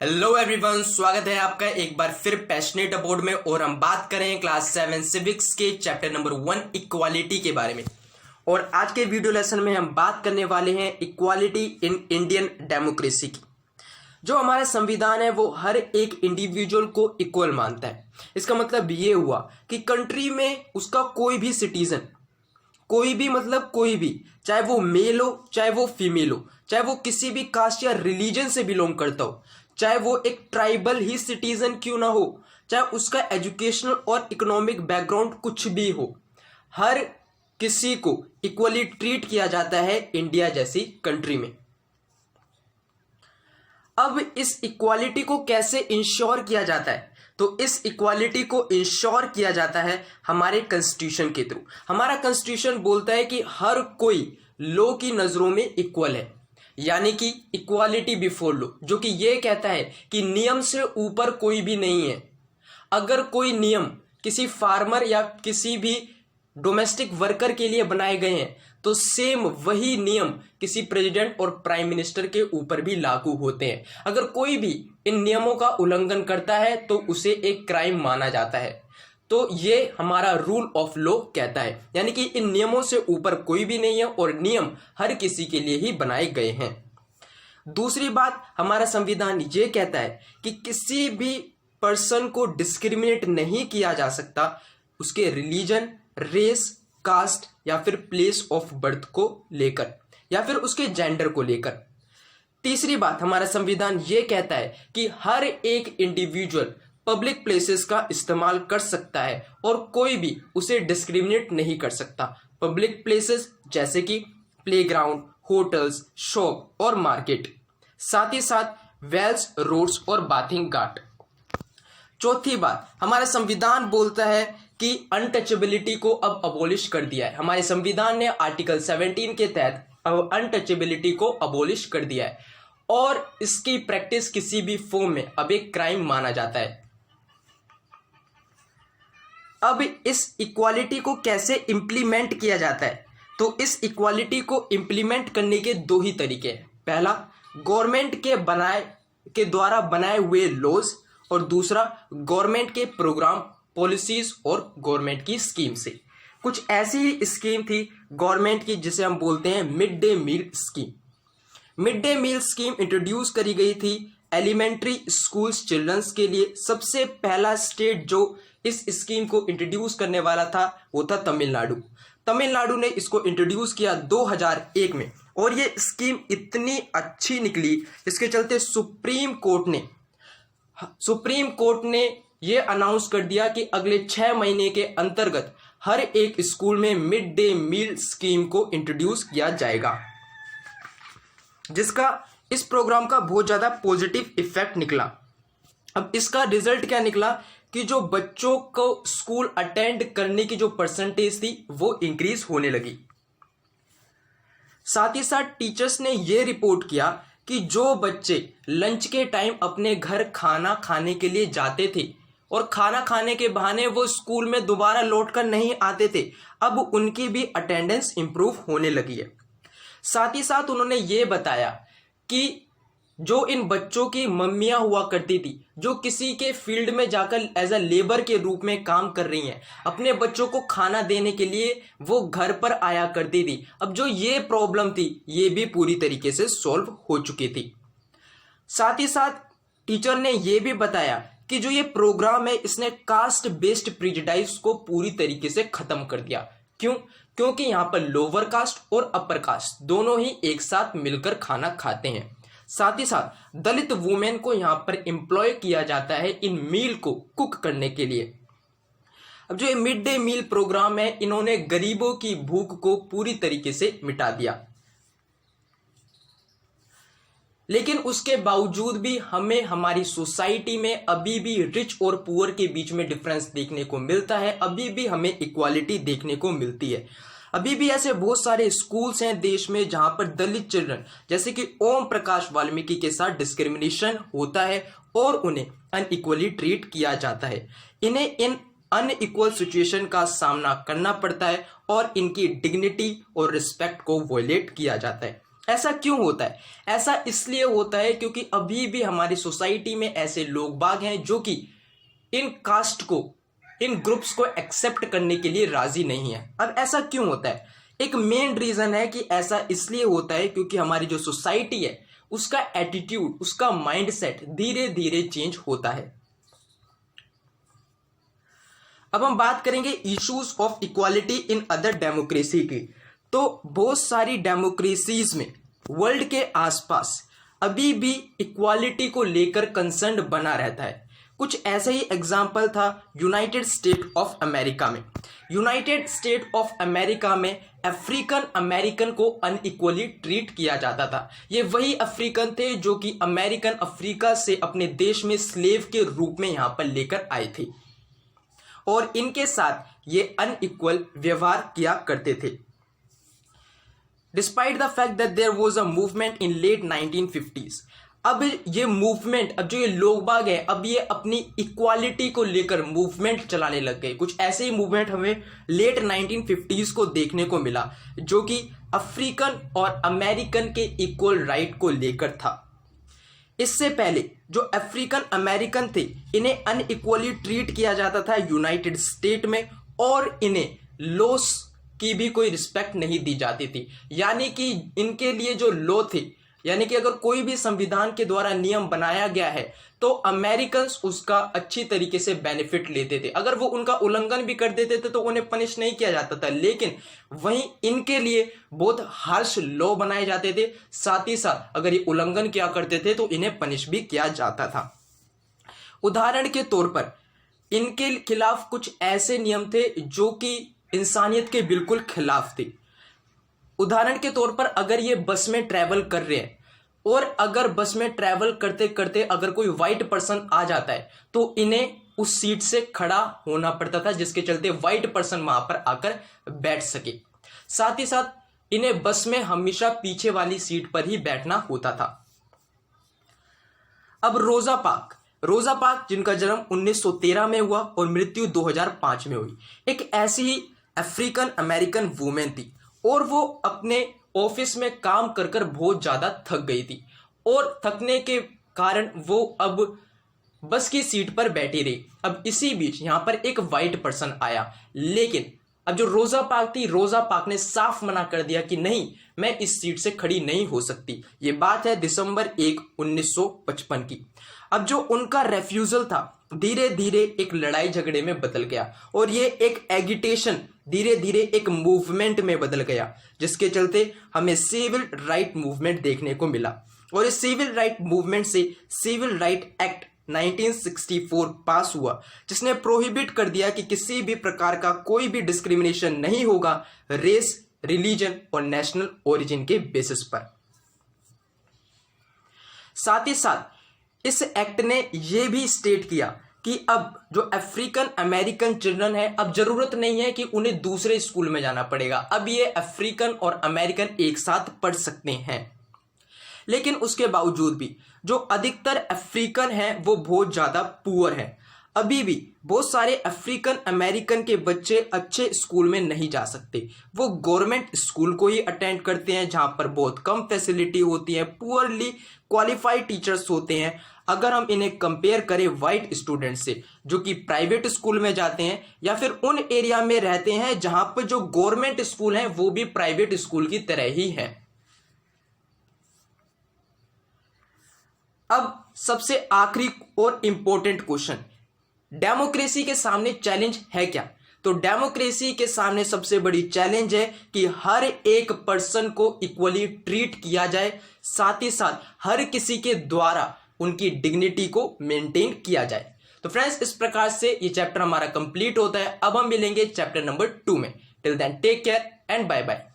Hello everyone, स्वागत है आपका एक बार फिर पैशनेट अबाउट में। और हम बात करें क्लास 7 सिविक्स के चैप्टर नंबर 1 इक्वालिटी के बारे में। और आज के वीडियो लेसन में हम बात करने वाले हैं इक्वालिटी इन इंडियन डेमोक्रेसी की। जो हमारा संविधान है वो हर एक इंडिविजुअल को इक्वल मानता है। इसका मतलब ये हुआ कि कंट्री में उसका कोई भी सिटीजन, कोई भी मतलब कोई भी, चाहे वो मेल हो चाहे वो फीमेल हो, चाहे वो किसी भी कास्ट या रिलीजन से बिलोंग करता हो, चाहे वो एक ट्राइबल ही सिटीजन क्यों ना हो, चाहे उसका एजुकेशनल और इकोनॉमिक बैकग्राउंड कुछ भी हो, हर किसी को इक्वली ट्रीट किया जाता है इंडिया जैसी कंट्री में। अब इस इक्वालिटी को कैसे इंश्योर किया जाता है? तो इस इक्वालिटी को इंश्योर किया जाता है हमारे कॉन्स्टिट्यूशन के थ्रू। हमारा कॉन्स्टिट्यूशन बोलता है कि हर कोई लॉ की नजरों में इक्वल है, यानी कि इक्वालिटी बिफोर लॉ, जो कि ये कहता है कि नियम से ऊपर कोई भी नहीं है। अगर कोई नियम किसी फार्मर या किसी भी डोमेस्टिक वर्कर के लिए बनाए गए हैं तो सेम वही नियम किसी प्रेसिडेंट और प्राइम मिनिस्टर के ऊपर भी लागू होते हैं। अगर कोई भी इन नियमों का उल्लंघन करता है तो उसे एक क्राइम माना जाता है। तो ये हमारा रूल ऑफ लॉ कहता है, यानी कि इन नियमों से ऊपर कोई भी नहीं है और नियम हर किसी के लिए ही बनाए गए हैं। दूसरी बात, हमारा संविधान ये कहता है कि किसी भी पर्सन को डिस्क्रिमिनेट नहीं किया जा सकता उसके रिलीजन, रेस, कास्ट या फिर प्लेस ऑफ बर्थ को लेकर या फिर उसके जेंडर को लेकर। तीसरी बात, हमारा संविधान ये कहता है कि हर एक इंडिविजुअल पब्लिक प्लेसेस का इस्तेमाल कर सकता है और कोई भी उसे डिस्क्रिमिनेट नहीं कर सकता। पब्लिक प्लेसेस जैसे कि प्लेग्राउंड, होटल्स, शॉप और मार्केट, साथ ही साथ वेल्स, रोड्स और बाथिंग घाट। चौथी बात, हमारा संविधान बोलता है कि अनटचेबिलिटी को अब अबोलिश कर दिया है। हमारे संविधान ने आर्टिकल 17 के तहत अब अनटचेबिलिटी को अबोलिश कर दिया है और इसकी प्रैक्टिस किसी भी फॉर्म में अब एक क्राइम माना जाता है। अब इस इक्वालिटी को कैसे इंप्लीमेंट किया जाता है? तो इस इक्वालिटी को इंप्लीमेंट करने के दो ही तरीके हैं। पहला, गवर्नमेंट के द्वारा बनाए हुए लॉज, और दूसरा गवर्नमेंट के प्रोग्राम, पॉलिसीज और गवर्नमेंट की स्कीम से। कुछ ऐसी ही स्कीम थी गवर्नमेंट की जिसे हम बोलते हैं mid day meal scheme. Mid day meal scheme introduce करी गई थी एलिमेंट्री स्कूल्स चिल्ड्रंस के लिए। सबसे पहला स्टेट जो इस स्कीम को इंट्रोड्यूस करने वाला था वो था तमिलनाडु। तमिलनाडु ने इसको इंट्रोड्यूस किया 2001 में और ये स्कीम इतनी अच्छी निकली, इसके चलते सुप्रीम कोर्ट ने ये अनाउंस कर दिया कि अगले 6 महीने के अंतर्गत हर एक स्कूल में मिड डे मील स्कीम को इंट्रोड्यूस किया जाएगा, जिसका इस प्रोग्राम का बहुत ज्यादा पॉजिटिव इफेक्ट निकला। अब इसका रिजल्ट क्या निकला कि जो बच्चों को स्कूल अटेंड करने की जो परसेंटेज थी वो इंक्रीज होने लगी। साथ ही साथ टीचर्स ने यह रिपोर्ट किया कि जो बच्चे लंच के टाइम अपने घर खाना खाने के लिए जाते थे और खाना खाने के बहाने वो स्कूल में दोबारा लौटकर नहीं आते थे, अब उनकी भी अटेंडेंस इंप्रूव होने लगी है। साथ ही साथ उन्होंने ये बताया कि जो इन बच्चों की मम्मियां हुआ करती थी, जो किसी के फील्ड में जाकर एज अ लेबर के रूप में काम कर रही हैं, अपने बच्चों को खाना देने के लिए वो घर पर आया करती थी। अब जो ये प्रॉब्लम थी ये भी पूरी तरीके से सॉल्व हो चुकी थी। साथ ही साथ टीचर ने ये भी बताया कि जो ये प्रोग्राम है इसने कास्ट बेस्ड प्रिजुडाइज को पूरी तरीके से खत्म कर दिया। क्यों? क्योंकि यहाँ पर लोअर कास्ट और अपर कास्ट दोनों ही एक साथ मिलकर खाना खाते हैं। साथ ही साथ दलित वुमेन को यहाँ पर एम्प्लॉय किया जाता है इन मील को कुक करने के लिए। अब जो ये मिड डे मील प्रोग्राम है इन्होंने गरीबों की भूख को पूरी तरीके से मिटा दिया। लेकिन उसके बावजूद भी हमें हमारी सोसाइटी में अभी भी रिच और पुअर के बीच में डिफरेंस देखने को मिलता है। अभी भी हमें इक्वालिटी देखने को मिलती है। अभी भी ऐसे बहुत सारे स्कूल्स हैं देश में जहां पर दलित चिल्ड्रन जैसे कि ओम प्रकाश वाल्मीकि के साथ डिस्क्रिमिनेशन होता है और उन्हें अनइक्वली ट्रीट किया जाता है। इन्हें इन अनइक्वल सिचुएशन का सामना करना पड़ता है और इनकी डिग्निटी और रिस्पेक्ट को वॉयलेट किया जाता है। ऐसा क्यों होता है? ऐसा इसलिए होता है क्योंकि अभी भी हमारी सोसाइटी में ऐसे लोग बाग हैं जो कि इन कास्ट को, इन ग्रुप्स को एक्सेप्ट करने के लिए राजी नहीं है। अब ऐसा क्यों होता है? एक मेन रीजन है कि ऐसा इसलिए होता है क्योंकि हमारी जो सोसाइटी है उसका एटीट्यूड, उसका माइंडसेट धीरे धीरे चेंज होता है। अब हम बात करेंगे issues of equality in other democracy की। तो बहुत सारी डेमोक्रेसीज में वर्ल्ड के आसपास अभी भी इक्वालिटी को लेकर कंसर्न बना रहता है। कुछ ऐसे ही एग्जाम्पल था यूनाइटेड स्टेट ऑफ अमेरिका में। यूनाइटेड स्टेट ऑफ अमेरिका में अफ्रीकन अमेरिकन को अनइक्वली ट्रीट किया जाता था। ये वही अफ्रीकन थे जो कि अमेरिकन अफ्रीका से अपने देश में स्लेव के रूप में यहां पर लेकर आए थे और इनके साथ ये अनइक्वल व्यवहार किया करते थे। Despite the fact that there was a movement in late 1950s, अब ये मूवमेंट, अब जो ये लोग बाग है, अब ये अपनी इक्वालिटी को लेकर मूवमेंट चलाने लग गए। कुछ ऐसे ही मूवमेंट हमें लेट 1950s को देखने को मिला जो कि अफ्रीकन और अमेरिकन के इक्वल राइट को लेकर था। इससे पहले जो अफ्रीकन अमेरिकन थे इन्हें अनइक्वली ट्रीट किया जाता था यूनाइटेड स्टेट में और इन्हें लॉस की भी कोई रिस्पेक्ट नहीं दी जाती थी। यानी कि इनके लिए जो लॉ थे, यानी कि अगर कोई भी संविधान के द्वारा नियम बनाया गया है तो अमेरिकन्स उसका अच्छी तरीके से बेनिफिट लेते थे। अगर वो उनका उल्लंघन भी कर देते थे तो उन्हें पनिश नहीं किया जाता था, लेकिन वहीं इनके लिए बहुत हार्श लॉ बनाए जाते थे। साथ ही साथ अगर ये उल्लंघन किया करते थे तो इन्हें पनिश भी किया जाता था। उदाहरण के तौर पर इनके खिलाफ कुछ ऐसे नियम थे जो कि इंसानियत के बिल्कुल खिलाफ थे। उदाहरण के तौर पर अगर ये बस में ट्रैवल कर रहे हैं और अगर बस में ट्रैवल करते करते अगर कोई वाइट पर्सन आ जाता है तो इन्हें उस सीट से खड़ा होना पड़ता था, जिसके चलते वाइट पर्सन वहां पर आकर बैठ सके। साथ ही साथ इन्हें बस में हमेशा पीछे वाली सीट पर ही बैठना होता था। अब रोजा पार्क जिनका जन्म 1913 में हुआ और मृत्यु 2005 में हुई, एक ऐसी ही अफ्रीकन अमेरिकन वुमेन थी और वो अपने ऑफिस में काम कर कर बहुत ज़्यादा थक गई थी और थकने के कारण वो अब बस की सीट पर बैठी रही। अब इसी बीच यहाँ पर एक वाइट पर्सन आया, लेकिन अब जो रोजा पार्क थी, रोजा पार्क ने साफ मना कर दिया कि नहीं, मैं इस सीट से खड़ी नहीं हो सकती। ये बात है दिसंबर 1, 1955 की। अब जो उनका रेफ्यूजल था धीरे धीरे एक लड़ाई झगड़े में बदल गया और ये एक एगिटेशन धीरे धीरे एक मूवमेंट में बदल गया, जिसके चलते हमें सिविल राइट मूवमेंट देखने को मिला। और इस सिविल राइट मूवमेंट से सिविल राइट एक्ट 1964 पास हुआ, जिसने प्रोहिबिट कर दिया कि किसी भी प्रकार का कोई भी डिस्क्रिमिनेशन नहीं होगा रेस, रिलीजन और नेशनल ओरिजिन के बेसिस पर। साथ ही साथ इस एक्ट ने यह भी स्टेट किया कि अब जो अफ्रीकन अमेरिकन चिल्ड्रन है, अब जरूरत नहीं है कि उन्हें दूसरे स्कूल में जाना पड़ेगा, अब ये अफ्रीकन और अमेरिकन एक साथ पढ़ सकते हैं। लेकिन उसके बावजूद भी जो अधिकतर अफ्रीकन हैं वो बहुत ज़्यादा पुअर हैं। अभी भी बहुत सारे अफ्रीकन अमेरिकन के बच्चे अच्छे स्कूल में नहीं जा सकते, वो गवर्नमेंट स्कूल को ही अटेंड करते हैं जहां पर बहुत कम फैसिलिटी होती है, पुअरली क्वालिफाइड टीचर्स होते हैं। अगर हम इन्हें कंपेयर करें वाइट स्टूडेंट से जो कि प्राइवेट स्कूल में जाते हैं या फिर उन एरिया में रहते हैं जहां पर जो गवर्नमेंट स्कूल हैं वो भी प्राइवेट स्कूल की तरह ही है। अब सबसे आखिरी और इंपॉर्टेंट क्वेश्चन, डेमोक्रेसी के सामने चैलेंज है क्या? तो डेमोक्रेसी के सामने सबसे बड़ी चैलेंज है कि हर एक पर्सन को इक्वली ट्रीट किया जाए, साथ ही साथ हर किसी के द्वारा उनकी डिग्निटी को मेंटेन किया जाए। तो फ्रेंड्स, इस प्रकार से ये चैप्टर हमारा कंप्लीट होता है। अब हम मिलेंगे चैप्टर नंबर 2 में। Till then take care and bye bye.